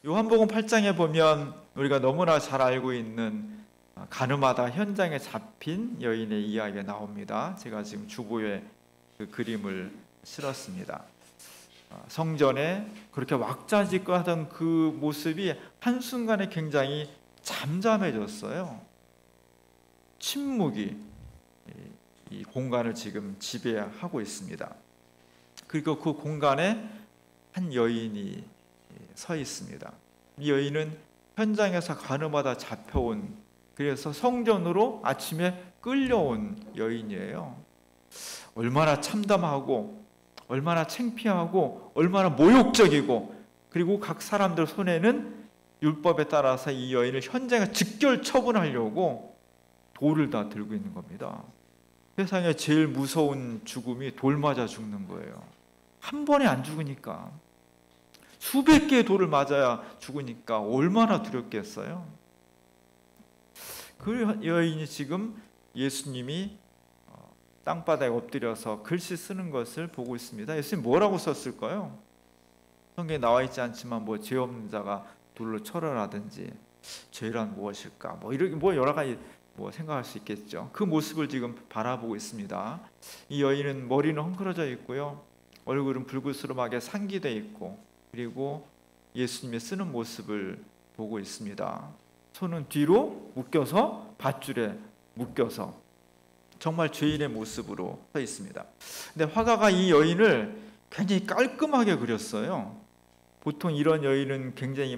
요한복음 8장에 보면 우리가 너무나 잘 알고 있는 가늠하다 현장에 잡힌 여인의 이야기가 나옵니다. 제가 지금 주보에 그 그림을 실었습니다. 성전에 그렇게 왁자지껄 하던 그 모습이 한순간에 굉장히 잠잠해졌어요. 침묵이 이 공간을 지금 지배하고 있습니다. 그리고 그 공간에 한 여인이 서 있습니다. 이 여인은 현장에서 가늠하다 잡혀온, 그래서 성전으로 아침에 끌려온 여인이에요. 얼마나 참담하고 얼마나 창피하고 얼마나 모욕적이고, 그리고 각 사람들 손에는 율법에 따라서 이 여인을 현장에 즉결 처분하려고 돌을 다 들고 있는 겁니다. 세상에 제일 무서운 죽음이 돌 맞아 죽는 거예요. 한 번에 안 죽으니까, 수백 개의 돌을 맞아야 죽으니까 얼마나 두렵겠어요. 그 여인이 지금 예수님이 땅바닥에 엎드려서 글씨 쓰는 것을 보고 있습니다. 예수님 뭐라고 썼을까요? 성경에 나와 있지 않지만 죄 없는 자가 돌로 쳐라라든지 죄란 무엇일까, 이렇게 여러 가지 생각할 수 있겠죠. 그 모습을 지금 바라보고 있습니다. 이 여인은 머리는 헝클어져 있고요, 얼굴은 불구스름하게 상기되어 있고, 그리고 예수님이 쓰는 모습을 보고 있습니다. 손은 뒤로 묶여서 밧줄에 묶여서 정말 죄인의 모습으로 서 있습니다. 근데 화가가 이 여인을 굉장히 깔끔하게 그렸어요. 보통 이런 여인은 굉장히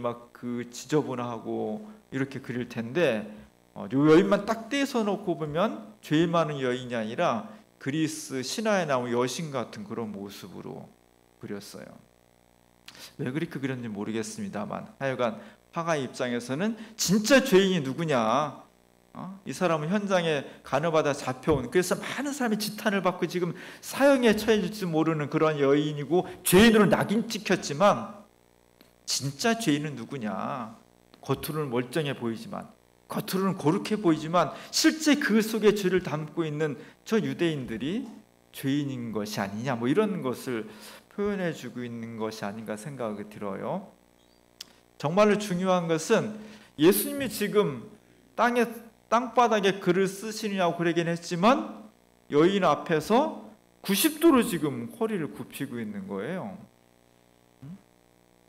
지저분하고 이렇게 그릴 텐데, 이 여인만 딱 떼서 놓고 보면 죄 많은 여인이 아니라 그리스 신화에 나온 여신 같은 그런 모습으로 그렸어요. 왜 그렇게 그렸는지 모르겠습니다만, 하여간 화가 입장에서는 진짜 죄인이 누구냐, 이 사람은 현장에 가늠하다 잡혀온, 그래서 많은 사람이 지탄을 받고 지금 사형에 처해질지 모르는 그런 여인이고, 죄인으로 낙인 찍혔지만 진짜 죄인은 누구냐, 겉으로는 멀쩡해 보이지만, 겉으로는 거룩해 보이지만 실제 그 속에 죄를 담고 있는 저 유대인들이 죄인인 것이 아니냐, 이런 것을 표현해 주고 있는 것이 아닌가 생각이 들어요. 정말로 중요한 것은 예수님이 지금 땅바닥에 글을 쓰시느냐고 그러긴 했지만 여인 앞에서 90도로 지금 허리를 굽히고 있는 거예요.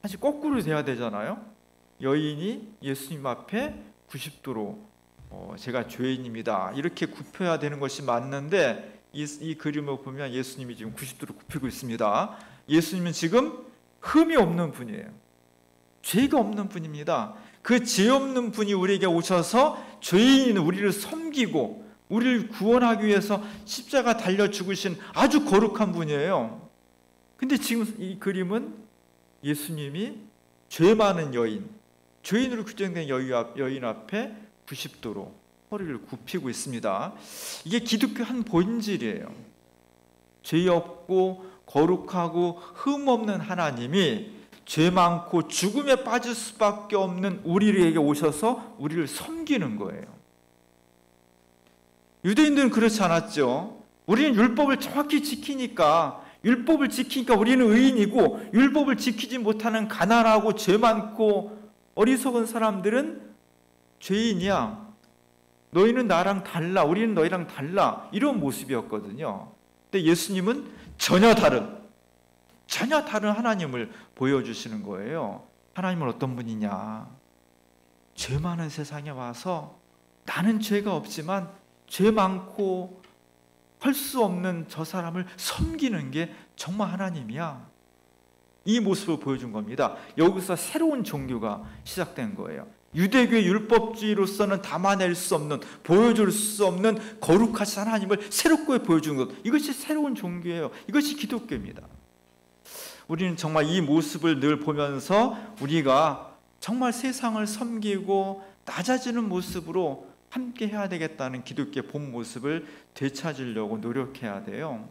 사실 거꾸로 돼야 되잖아요. 여인이 예수님 앞에 90도로 제가 죄인입니다 이렇게 굽혀야 되는 것이 맞는데, 이 그림을 보면 예수님이 지금 90도로 굽히고 있습니다. 예수님은 지금 흠이 없는 분이에요. 죄가 없는 분입니다. 그 죄 없는 분이 우리에게 오셔서 죄인인 우리를 섬기고 우리를 구원하기 위해서 십자가 달려 죽으신 아주 거룩한 분이에요. 근데 지금 이 그림은 예수님이 죄 많은 여인, 죄인으로 규정된 여인 앞에 90도로 허리를 굽히고 있습니다. 이게 기독교 한 본질이에요. 죄 없고 거룩하고 흠 없는 하나님이 죄 많고 죽음에 빠질 수밖에 없는 우리에게 오셔서 우리를 섬기는 거예요. 유대인들은 그렇지 않았죠. 우리는 율법을 정확히 지키니까 우리는 의인이고, 율법을 지키지 못하는 가난하고 죄 많고 어리석은 사람들은 죄인이야, 너희는 나랑 달라, 우리는 너희랑 달라, 이런 모습이었거든요. 근데 예수님은 전혀 다른 하나님을 보여주시는 거예요. 하나님은 어떤 분이냐, 죄 많은 세상에 와서 나는 죄가 없지만 죄 많고 할 수 없는 저 사람을 섬기는 게 정말 하나님이야, 이 모습을 보여준 겁니다. 여기서 새로운 종교가 시작된 거예요. 유대교의 율법주의로서는 담아낼 수 없는, 보여줄 수 없는 거룩하신 하나님을 새롭게 보여준 것, 이것이 새로운 종교예요. 이것이 기독교입니다. 우리는 정말 이 모습을 늘 보면서 우리가 정말 세상을 섬기고 낮아지는 모습으로 함께 해야 되겠다는 기독교의 본 모습을 되찾으려고 노력해야 돼요.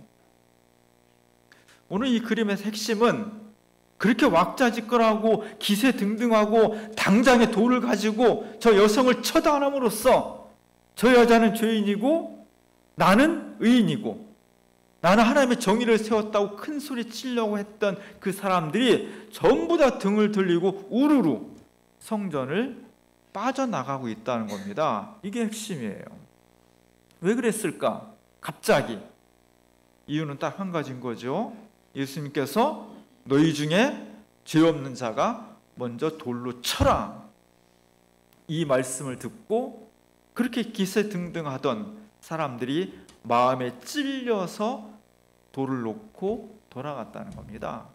오늘 이 그림의 핵심은 그렇게 왁자지껄하고 기세등등하고 당장에 돌을 가지고 저 여성을 처단함으로써 저 여자는 죄인이고 나는 의인이고 나는 하나님의 정의를 세웠다고 큰 소리 치려고 했던 그 사람들이 전부 다 등을 들리고 우르르 성전을 빠져나가고 있다는 겁니다. 이게 핵심이에요. 왜 그랬을까? 갑자기. 이유는 딱 한 가지인 거죠. 예수님께서 너희 중에 죄 없는 자가 먼저 돌로 쳐라. 이 말씀을 듣고 그렇게 기세등등하던 사람들이 마음에 찔려서 돌을 놓고 돌아갔다는 겁니다.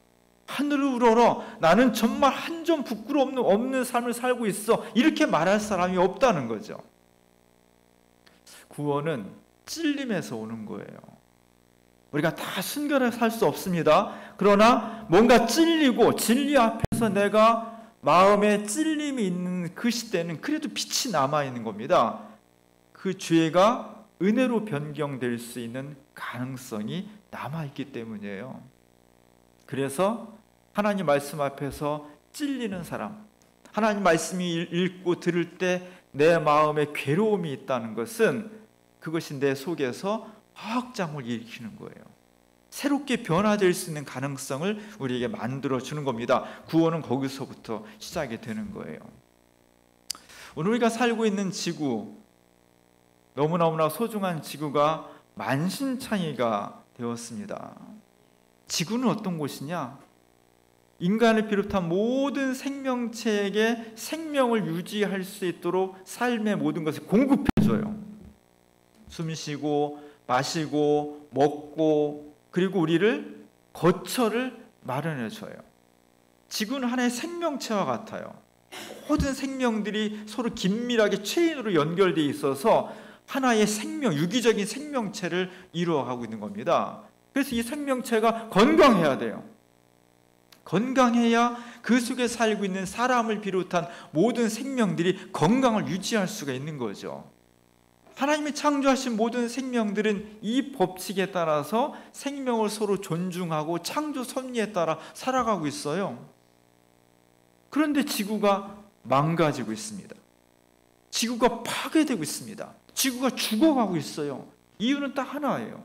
하늘을 우러러 나는 정말 한 점 부끄러움 없는 삶을 살고 있어, 이렇게 말할 사람이 없다는 거죠. 구원은 찔림에서 오는 거예요. 우리가 다 순결하게 살 수 없습니다. 그러나 뭔가 찔리고 진리 앞에서 내가 마음에 찔림이 있는 그 시대는 그래도 빛이 남아있는 겁니다. 그 죄가 은혜로 변경될 수 있는 가능성이 남아있기 때문이에요. 그래서 하나님 말씀 앞에서 찔리는 사람, 하나님 말씀이 읽고 들을 때 내 마음에 괴로움이 있다는 것은 그것이 내 속에서 화학장을 일으키는 거예요. 새롭게 변화될 수 있는 가능성을 우리에게 만들어주는 겁니다. 구원은 거기서부터 시작이 되는 거예요. 오늘 우리가 살고 있는 지구, 너무너무나 소중한 지구가 만신창이가 되었습니다. 지구는 어떤 곳이냐? 인간을 비롯한 모든 생명체에게 생명을 유지할 수 있도록 삶의 모든 것을 공급해줘요. 숨 쉬고 마시고 먹고, 그리고 우리를 거처를 마련해줘요. 지구는 하나의 생명체와 같아요. 모든 생명들이 서로 긴밀하게 체인으로 연결되어 있어서 하나의 생명, 유기적인 생명체를 이루어가고 있는 겁니다. 그래서 이 생명체가 건강해야 돼요. 건강해야 그 속에 살고 있는 사람을 비롯한 모든 생명들이 건강을 유지할 수가 있는 거죠. 하나님이 창조하신 모든 생명들은 이 법칙에 따라서 생명을 서로 존중하고 창조 섭리에 따라 살아가고 있어요. 그런데 지구가 망가지고 있습니다. 지구가 파괴되고 있습니다. 지구가 죽어가고 있어요. 이유는 딱 하나예요.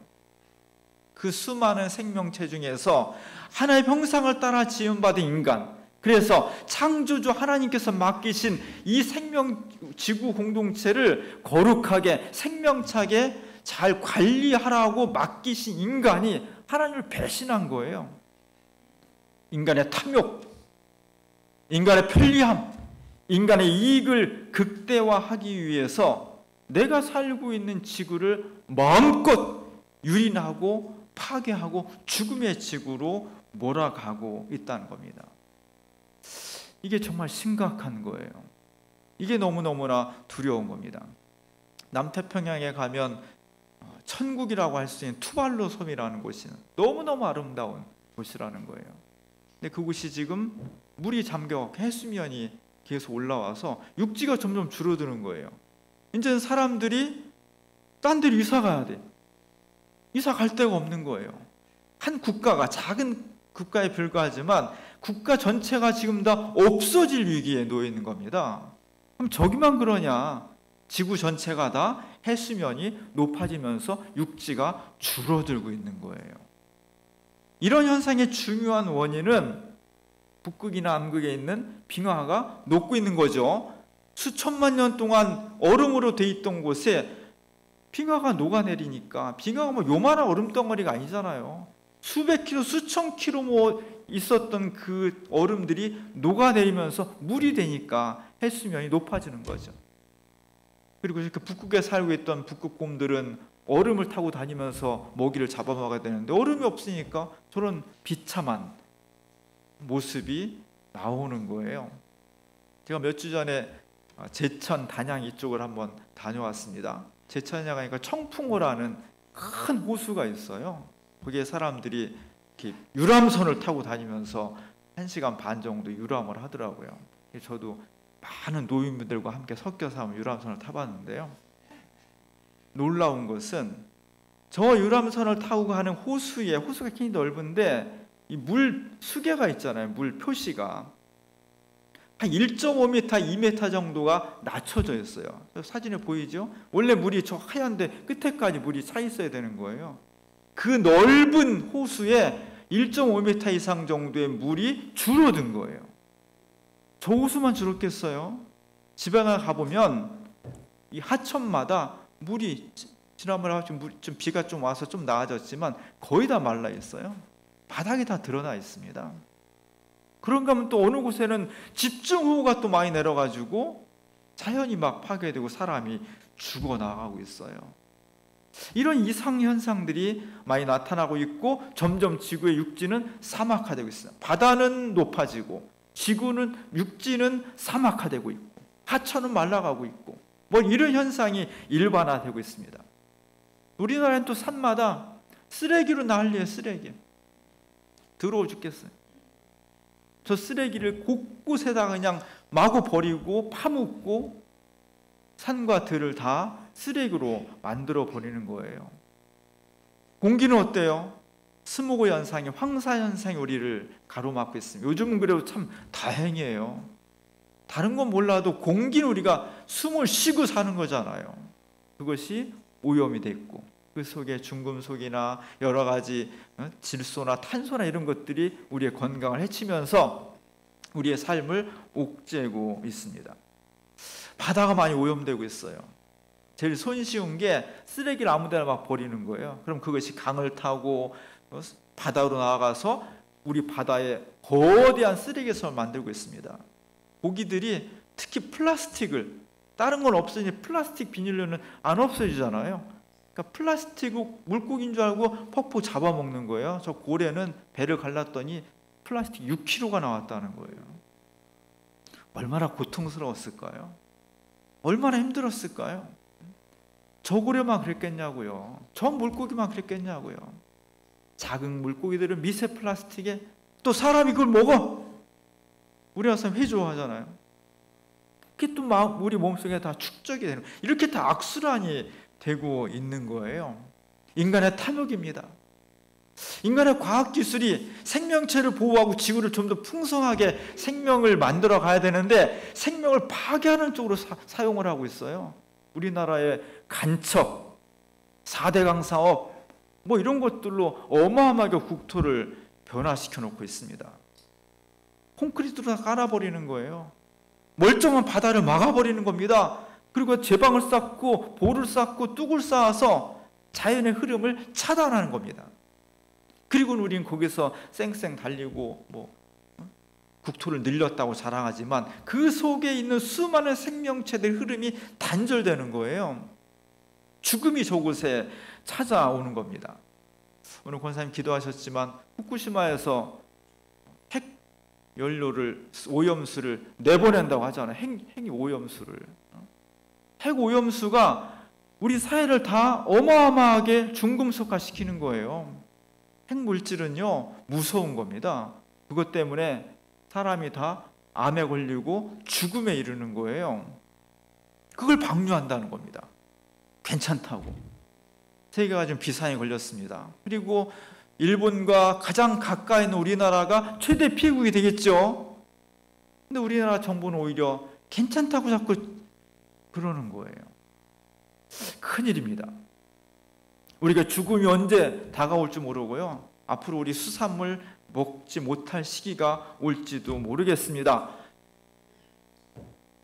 그 수많은 생명체 중에서 하나의 형상을 따라 지음받은 인간, 그래서 창조주 하나님께서 맡기신 이 생명 지구 공동체를 거룩하게 생명차게 잘 관리하라고 맡기신 인간이 하나님을 배신한 거예요. 인간의 탐욕, 인간의 편리함, 인간의 이익을 극대화하기 위해서 내가 살고 있는 지구를 마음껏 유린하고 파괴하고 죽음의 지구로 몰아가고 있다는 겁니다. 이게 정말 심각한 거예요. 이게 너무너무나 두려운 겁니다. 남태평양에 가면 천국이라고 할 수 있는 투발루 섬이라는 곳이 너무너무 아름다운 곳이라는 거예요. 근데 그곳이 지금 물이 잠겨 해수면이 계속 올라와서 육지가 점점 줄어드는 거예요. 이제는 사람들이 딴 데로 이사 가야 돼. 이사 갈 데가 없는 거예요. 한 국가가, 작은 국가에 불과하지만 국가 전체가 지금 다 없어질 위기에 놓여 있는 겁니다. 그럼 저기만 그러냐? 지구 전체가 다 해수면이 높아지면서 육지가 줄어들고 있는 거예요. 이런 현상의 중요한 원인은 북극이나 남극에 있는 빙하가 녹고 있는 거죠. 수천만 년 동안 얼음으로 돼 있던 곳에 빙하가 녹아내리니까, 빙하가 뭐 요만한 얼음덩어리가 아니잖아요. 수백 킬로, 수천 킬로 뭐 있었던 그 얼음들이 녹아내리면서 물이 되니까 해수면이 높아지는 거죠. 그리고 그 북극에 살고 있던 북극곰들은 얼음을 타고 다니면서 먹이를 잡아먹어야 되는데 얼음이 없으니까 저런 비참한 모습이 나오는 거예요. 제가 몇 주 전에 제천, 단양 이쪽을 한번 다녀왔습니다. 제천에 가니까 청풍호라는 큰 호수가 있어요. 거기에 사람들이 이렇게 유람선을 타고 다니면서 1시간 반 정도 유람을 하더라고요. 저도 많은 노인분들과 함께 섞여서 한번 유람선을 타봤는데요. 놀라운 것은 저 유람선을 타고 가는 호수에, 호수가 굉장히 넓은데 이 물 수계가 있잖아요. 물 표시가 한 1.5m, 2m 정도가 낮춰져 있어요. 사진에 보이죠? 원래 물이 저 하얀데 끝에까지 물이 차 있어야 되는 거예요. 그 넓은 호수에 1.5m 이상 정도의 물이 줄어든 거예요. 저 호수만 줄었겠어요? 지방에 가보면 이 하천마다 물이, 지난번에 좀 비가 좀 와서 좀 나아졌지만 거의 다 말라 있어요. 바닥에 다 드러나 있습니다. 그런가 하면 또 어느 곳에는 집중호우가 또 많이 내려가지고 자연이 막 파괴되고 사람이 죽어나가고 있어요. 이런 이상현상들이 많이 나타나고 있고 점점 지구의 육지는 사막화되고 있어요. 바다는 높아지고 지구는, 육지는 사막화되고 있고 하천은 말라가고 있고 뭐 이런 현상이 일반화되고 있습니다. 우리나라는 또 산마다 쓰레기로 난리예요. 쓰레기 더러워 죽겠어요. 저 쓰레기를 곳곳에다가 그냥 마구 버리고 파묻고 산과 들을 다 쓰레기로 만들어 버리는 거예요. 공기는 어때요? 스모그 현상이, 황사 현상이 우리를 가로막고 있습니다. 요즘은 그래도 참 다행이에요. 다른 건 몰라도 공기는 우리가 숨을 쉬고 사는 거잖아요. 그것이 오염이 됐고 그 속에 중금속이나 여러 가지 질소나 탄소나 이런 것들이 우리의 건강을 해치면서 우리의 삶을 옥죄고 있습니다. 바다가 많이 오염되고 있어요. 제일 손쉬운 게 쓰레기를 아무 데나 막 버리는 거예요. 그럼 그것이 강을 타고 바다로 나아가서 우리 바다에 거대한 쓰레기섬을 만들고 있습니다. 고기들이 특히 플라스틱을, 다른 건 없으니 플라스틱 비닐로는 안 없어지잖아요. 그러니까 플라스틱 물고기인 줄 알고 퍽퍽 잡아먹는 거예요. 저 고래는 배를 갈랐더니 플라스틱 6kg가 나왔다는 거예요. 얼마나 고통스러웠을까요? 얼마나 힘들었을까요? 저 고래만 그랬겠냐고요. 저 물고기만 그랬겠냐고요. 작은 물고기들은 미세 플라스틱에 또 사람이 그걸 먹어. 우리나라 사람 회 좋아하잖아요. 그게 또 우리 몸속에 다 축적이 되는, 이렇게 다 악순환이 되고 있는 거예요. 인간의 탐욕입니다. 인간의 과학기술이 생명체를 보호하고 지구를 좀 더 풍성하게 생명을 만들어 가야 되는데 생명을 파괴하는 쪽으로 사용을 하고 있어요. 우리나라의 간척, 4대강 사업 뭐 이런 것들로 어마어마하게 국토를 변화시켜 놓고 있습니다. 콘크리트로 다 깔아버리는 거예요. 멀쩡한 바다를 막아버리는 겁니다. 그리고 제방을 쌓고 볼을 쌓고 뚝을 쌓아서 자연의 흐름을 차단하는 겁니다. 그리고 우리는 거기서 쌩쌩 달리고 국토를 늘렸다고 자랑하지만 그 속에 있는 수많은 생명체들의 흐름이 단절되는 거예요. 죽음이 저곳에 찾아오는 겁니다. 오늘 권사님 기도하셨지만 후쿠시마에서 핵 연료를, 오염수를 내보낸다고 하잖아요. 핵 오염수를. 핵 오염수가 우리 사회를 다 어마어마하게 중금속화 시키는 거예요. 핵물질은요 무서운 겁니다. 그것 때문에 사람이 다 암에 걸리고 죽음에 이르는 거예요. 그걸 방류한다는 겁니다. 괜찮다고. 세계가 지금 비상에 걸렸습니다. 그리고 일본과 가장 가까이 있는 우리나라가 최대 피해국이 되겠죠. 근데 우리나라 정부는 오히려 괜찮다고 자꾸 그러는 거예요. 큰일입니다. 우리가 죽음이 언제 다가올지 모르고요. 앞으로 우리 수산물 먹지 못할 시기가 올지도 모르겠습니다.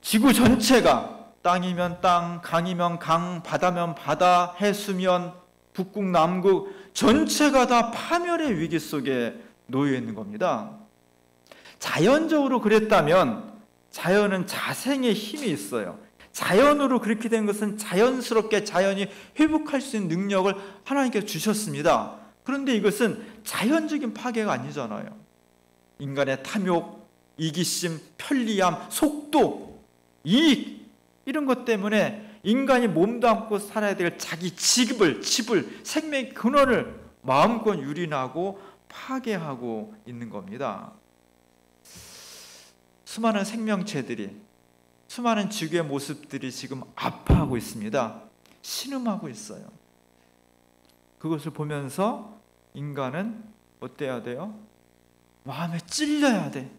지구 전체가 땅이면 땅, 강이면 강, 바다면 바다, 해수면 북극, 남극 전체가 다 파멸의 위기 속에 놓여 있는 겁니다. 자연적으로 그랬다면 자연은 자생의 힘이 있어요. 자연으로 그렇게 된 것은 자연스럽게 자연이 회복할 수 있는 능력을 하나님께서 주셨습니다. 그런데 이것은 자연적인 파괴가 아니잖아요. 인간의 탐욕, 이기심, 편리함, 속도, 이익 이런 것 때문에 인간이 몸담고 살아야 될 자기 집을, 생명의 근원을 마음껏 유린하고 파괴하고 있는 겁니다. 수많은 생명체들이, 수많은 지구의 모습들이 지금 아파하고 있습니다. 신음하고 있어요. 그것을 보면서 인간은 어때야 돼요? 마음에 찔려야 돼.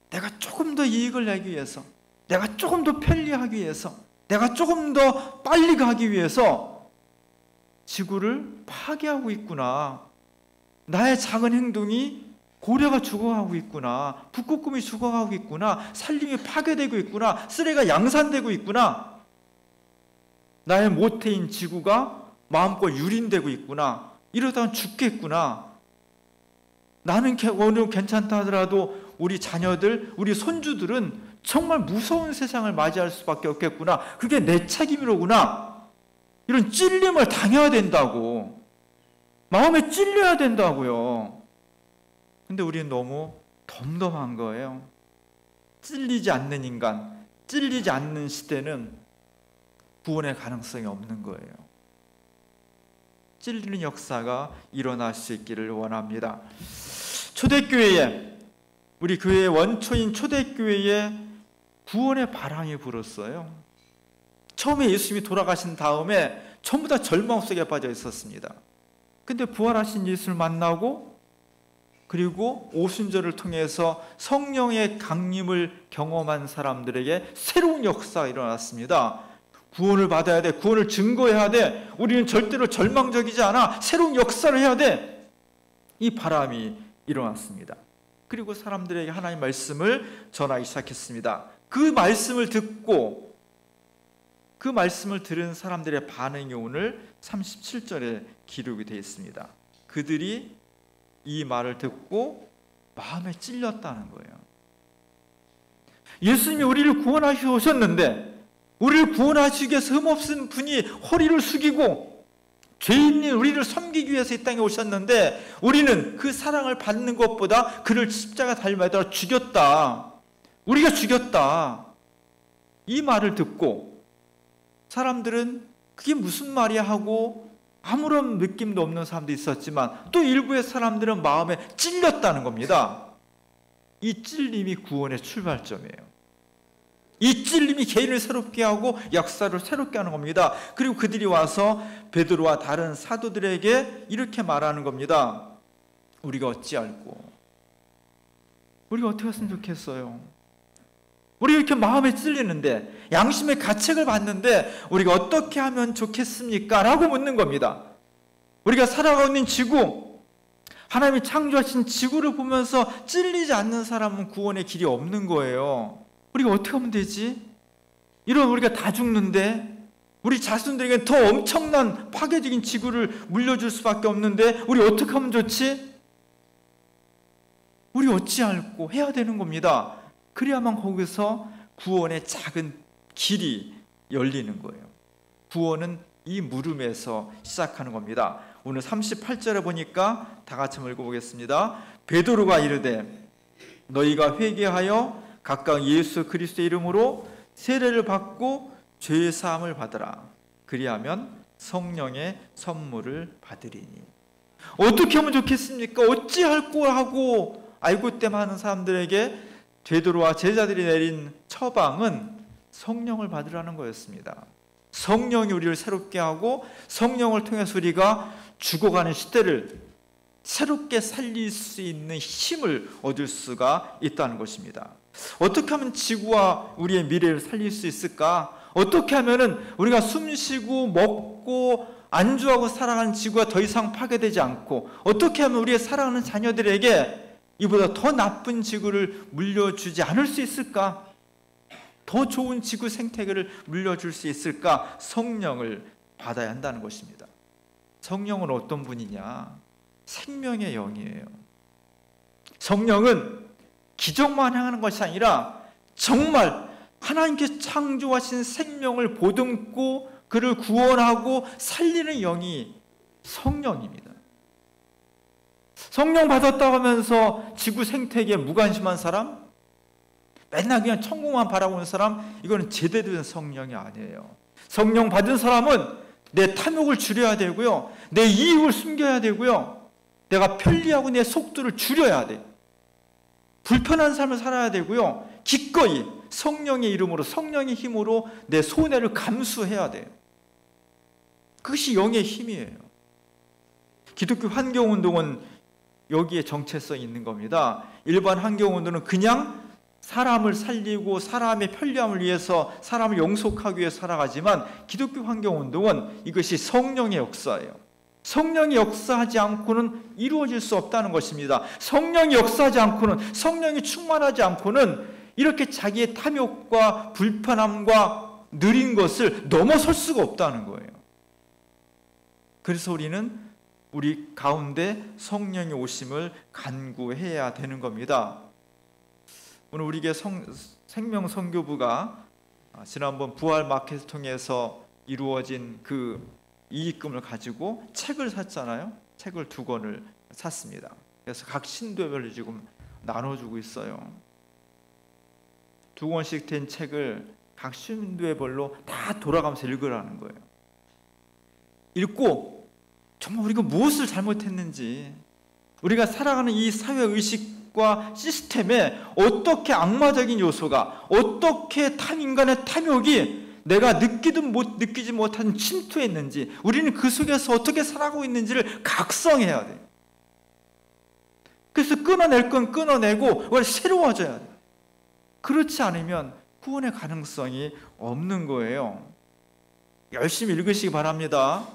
내가 조금 더 이익을 내기 위해서, 내가 조금 더 편리하기 위해서, 내가 조금 더 빨리 가기 위해서 지구를 파괴하고 있구나. 나의 작은 행동이 고래가 죽어가고 있구나. 북극곰이 죽어가고 있구나. 산림이 파괴되고 있구나. 쓰레기가 양산되고 있구나. 나의 모태인 지구가 마음껏 유린되고 있구나. 이러다가 죽겠구나. 나는 오늘 괜찮다 하더라도 우리 자녀들, 우리 손주들은 정말 무서운 세상을 맞이할 수밖에 없겠구나. 그게 내 책임이로구나. 이런 찔림을 당해야 된다고. 마음에 찔려야 된다고요. 근데 우리는 너무 덤덤한 거예요. 찔리지 않는 인간, 찔리지 않는 시대는 구원의 가능성이 없는 거예요. 찔리는 역사가 일어날 수 있기를 원합니다. 초대교회에, 우리 교회의 원초인 초대교회에 구원의 바람이 불었어요. 처음에 예수님이 돌아가신 다음에 전부 다 절망 속에 빠져 있었습니다. 근데 부활하신 예수를 만나고 그리고 오순절을 통해서 성령의 강림을 경험한 사람들에게 새로운 역사가 일어났습니다. 구원을 받아야 돼. 구원을 증거해야 돼. 우리는 절대로 절망적이지 않아. 새로운 역사를 해야 돼. 이 바람이 일어났습니다. 그리고 사람들에게 하나님의 말씀을 전하기 시작했습니다. 그 말씀을 듣고 그 말씀을 들은 사람들의 반응이 오늘 37절에 기록이 되어 있습니다. 그들이 이 말을 듣고 마음에 찔렸다는 거예요. 예수님이 우리를 구원하시러 오셨는데, 우리를 구원하시기 위해서 흠없은 분이 허리를 숙이고 죄인인 우리를 섬기기 위해서 이 땅에 오셨는데, 우리는 그 사랑을 받는 것보다 그를 십자가 달매다 죽였다. 우리가 죽였다. 이 말을 듣고 사람들은 그게 무슨 말이야 하고 아무런 느낌도 없는 사람도 있었지만, 또 일부의 사람들은 마음에 찔렸다는 겁니다. 이 찔림이 구원의 출발점이에요. 이 찔림이 개인을 새롭게 하고 역사를 새롭게 하는 겁니다. 그리고 그들이 와서 베드로와 다른 사도들에게 이렇게 말하는 겁니다. 우리가 어찌할꼬? 우리가 어떻게 했으면 좋겠어요? 우리가 이렇게 마음에 찔리는데, 양심의 가책을 받는데 우리가 어떻게 하면 좋겠습니까? 라고 묻는 겁니다. 우리가 살아가고 있는 지구, 하나님이 창조하신 지구를 보면서 찔리지 않는 사람은 구원의 길이 없는 거예요. 우리가 어떻게 하면 되지? 이런 우리가 다 죽는데, 우리 자손들에게 더 엄청난 파괴적인 지구를 물려줄 수밖에 없는데 우리 어떻게 하면 좋지? 우리 어찌할꼬 해야 되는 겁니다. 그래야만 거기서 구원의 작은 길이 열리는 거예요. 구원은 이 물음에서 시작하는 겁니다. 오늘 38절에 보니까 다 같이 한번 읽어보겠습니다. 베드로가 이르되 너희가 회개하여 각각 예수 그리스도의 이름으로 세례를 받고 죄 사함을 받으라. 그리하면 성령의 선물을 받으리니. 어떻게 하면 좋겠습니까? 어찌할꼬 하고 알고 때만 하는 사람들에게 베드로와 제자들이 내린 처방은 성령을 받으라는 거였습니다. 성령이 우리를 새롭게 하고 성령을 통해서 우리가 죽어가는 시대를 새롭게 살릴 수 있는 힘을 얻을 수가 있다는 것입니다. 어떻게 하면 지구와 우리의 미래를 살릴 수 있을까? 어떻게 하면 우리가 숨쉬고 먹고 안주하고 살아가는 지구가 더 이상 파괴되지 않고, 어떻게 하면 우리의 사랑하는 자녀들에게 이보다 더 나쁜 지구를 물려주지 않을 수 있을까? 더 좋은 지구 생태계를 물려줄 수 있을까? 성령을 받아야 한다는 것입니다. 성령은 어떤 분이냐? 생명의 영이에요. 성령은 기적만 행하는 것이 아니라 정말 하나님께서 창조하신 생명을 보듬고 그를 구원하고 살리는 영이 성령입니다. 성령 받았다고 하면서 지구 생태계에 무관심한 사람, 맨날 그냥 천국만 바라보는 사람, 이거는 제대로 된 성령이 아니에요. 성령 받은 사람은 내 탐욕을 줄여야 되고요, 내 이익을 숨겨야 되고요, 내가 편리하고 내 속도를 줄여야 돼. 불편한 삶을 살아야 되고요, 기꺼이 성령의 이름으로, 성령의 힘으로 내 손해를 감수해야 돼요. 그것이 영의 힘이에요. 기독교 환경운동은 여기에 정체성이 있는 겁니다. 일반 환경운동은 그냥 사람을 살리고 사람의 편리함을 위해서, 사람을 영속하기 위해서 살아가지만 기독교 환경운동은 이것이 성령의 역사예요. 성령이 역사하지 않고는 이루어질 수 없다는 것입니다. 성령이 역사하지 않고는, 성령이 충만하지 않고는 이렇게 자기의 탐욕과 불편함과 느린 것을 넘어설 수가 없다는 거예요. 그래서 우리는 우리 가운데 성령의 오심을 간구해야 되는 겁니다. 오늘 우리에게 생명 선교부가 지난번 부활 마켓을 통해서 이루어진 그 이익금을 가지고 책을 샀잖아요. 책을 2권을 샀습니다. 그래서 각 신도별로 지금 나눠주고 있어요. 2권씩 된 책을 각 신도별로 다 돌아가면서 읽으라는 거예요. 읽고 정말 우리가 무엇을 잘못했는지, 우리가 살아가는 이 사회의식과 시스템에 어떻게 악마적인 요소가, 어떻게 인간의 탐욕이 내가 느끼지 못한 침투했는지, 우리는 그 속에서 어떻게 살아가고 있는지를 각성해야 돼요. 그래서 끊어낼 건 끊어내고 그걸 새로워져야 돼요. 그렇지 않으면 구원의 가능성이 없는 거예요. 열심히 읽으시기 바랍니다.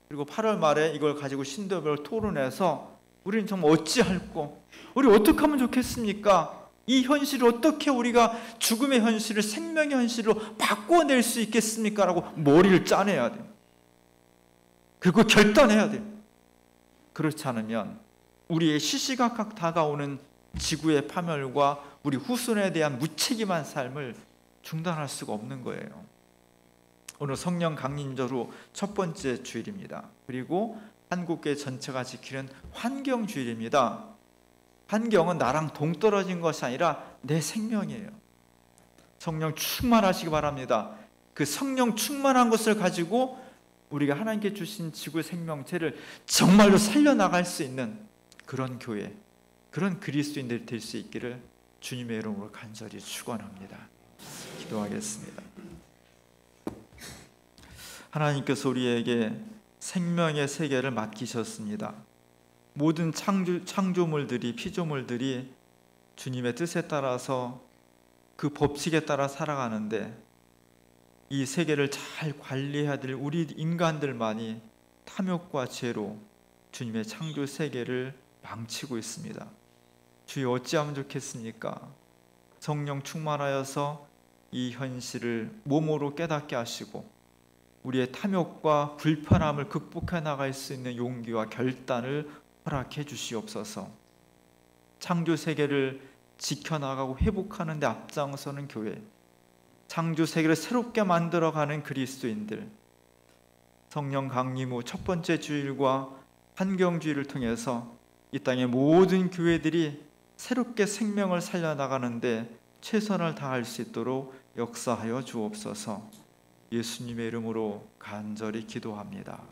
그리고 8월 말에 이걸 가지고 신도별 토론해서 우리는 정말 어찌할꼬, 우리 어떻게 하면 좋겠습니까? 이 현실을 어떻게 우리가 죽음의 현실을 생명의 현실로 바꿔낼 수 있겠습니까? 라고 머리를 짜내야 돼요. 그리고 결단해야 돼요. 그렇지 않으면 우리의 시시각각 다가오는 지구의 파멸과 우리 후손에 대한 무책임한 삶을 중단할 수가 없는 거예요. 오늘 성령 강림절후 첫 번째 주일입니다. 그리고 한국교회 전체가 지키는 환경주일입니다. 환경은 나랑 동떨어진 것이 아니라 내 생명이에요. 성령 충만하시기 바랍니다. 그 성령 충만한 것을 가지고 우리가 하나님께 주신 지구 생명체를 정말로 살려나갈 수 있는 그런 교회, 그런 그리스도인들이 될 수 있기를 주님의 이름으로 간절히 축원합니다. 기도하겠습니다. 하나님께서 우리에게 생명의 세계를 맡기셨습니다. 모든 창조물들이, 피조물들이 주님의 뜻에 따라서 그 법칙에 따라 살아가는데, 이 세계를 잘 관리해야 될 우리 인간들만이 탐욕과 죄로 주님의 창조 세계를 망치고 있습니다. 주여, 어찌하면 좋겠습니까? 성령 충만하여서 이 현실을 몸으로 깨닫게 하시고 우리의 탐욕과 불편함을 극복해 나갈 수 있는 용기와 결단을 허락해 주시옵소서. 창조 세계를 지켜나가고 회복하는 데 앞장서는 교회, 창조 세계를 새롭게 만들어가는 그리스도인들, 성령 강림 후 첫 번째 주일과 환경주의를 통해서 이 땅의 모든 교회들이 새롭게 생명을 살려나가는데 최선을 다할 수 있도록 역사하여 주옵소서. 예수님의 이름으로 간절히 기도합니다.